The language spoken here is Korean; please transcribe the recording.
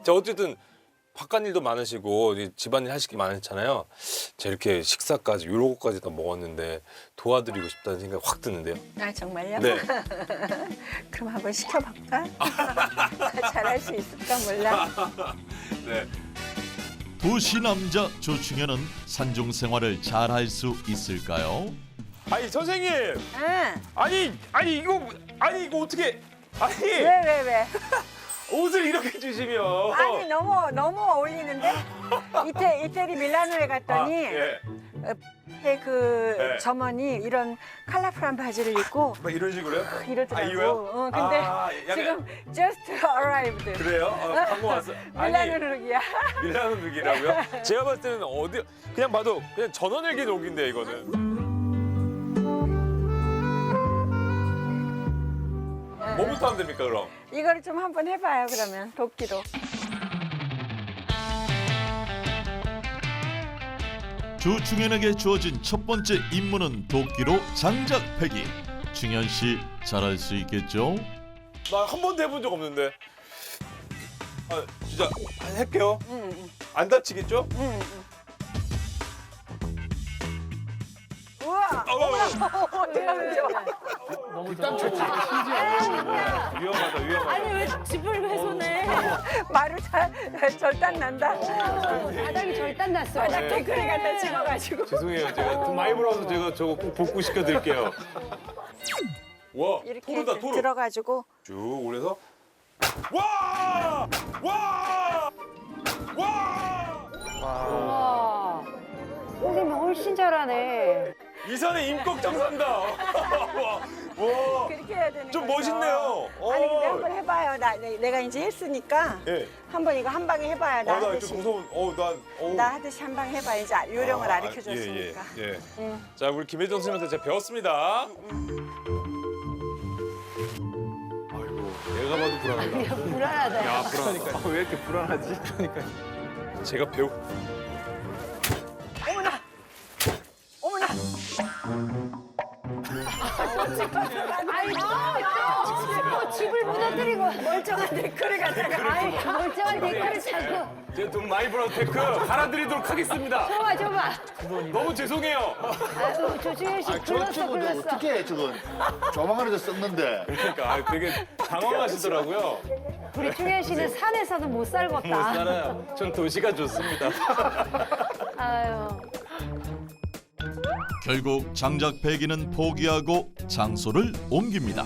자, 어쨌든 바깥 일도 많으시고 이제 집안일 하실 게 많잖아요. 제가 이렇게 식사까지 요거까지 다 먹었는데 도와드리고 싶다는 생각이 확 드는데요. 아 정말요? 네. 그럼 한번 시켜볼까? 잘할 수 있을까 몰라. 네. 도시 남자 조충현은 산중 생활을 잘할 수 있을까요? 아니 선생님, 응. 아니 이거 어떻게? 아니 왜? 옷을 이렇게 주시면. 아니 너무 어울리는데? 이태리 밀라노에 갔더니 예. 그 네. 점원이 이런 컬러풀한 바지를 입고 막 이런 식으로요? 이러더라고. 이거요? 근데 약간- 지금 just arrived. 그래요? 방금 왔어. 밀라노 룩이야. 밀라노 룩이라고요? 제가 봤을 때는 어디 그냥 봐도 그냥 전원일기 룩인데 이거는. 뭐부터 하면 됩니까 그럼? 이거를 좀 한번 해봐요 그러면 도끼로. 조충현에게 주어진 첫 번째 임무는 도끼로 장작 패기. 충현 씨 잘할 수 있겠죠? 나 한 번도 해본 적 없는데. 아 진짜 할게요. 응. 안 다치겠죠? 우와. 위험하다. 아니 왜 집을 훼손해? 마루 절단 난다. 바닥이 절단 났어. 바닥 댓글이 갖다 찍어가지고. 죄송해요. 제가 돈 많이 벌어서 제가 저거 꼭 복구 시켜드릴게요. 와, 이렇게 토르다 토르. 들어가지고 쭉 올려서 와! 와! 와! 와. 선생님이 훨씬 잘하네. 이 산에 임꺽정산다. 와, 그렇게 해야 되는 좀 거죠. 멋있네요. 아니 근데 한번 해봐요. 내가 이제 했으니까 예. 한번 이거 한 방에 해봐요. 나 나 하듯이. 좀 무서운. 나 하듯이 한 방 해봐. 이제 요령을 가르쳐줬으니까. 예. 응. 자, 우리 김혜정 선생님한테 제가 배웠습니다. 아이고, 내가 봐도 불안하다. 불안하다. 야, 불안하다. 왜 이렇게 불안하지? 그러니까. 제가 배우. 어머나. 아이 또 집을 무너뜨리고 멀쩡한 댓글을 갖다가. 아이 멀쩡한 댓글을 자꾸. 제가 돈 많이 벌어서 테크 갈아드리도록 하겠습니다. 줘봐. 너무 죄송해요. 아유 조충현 씨 불렀어. 어떻게 해, 저건. 조만간에도 썩는데. 그러니까 되게 당황하시더라고요. 우리 충현 씨는 산에서는 못 살겠다. 못 살아요. 전 도시가 좋습니다. 아유. 결국 장작 패기는 포기하고 장소를 옮깁니다.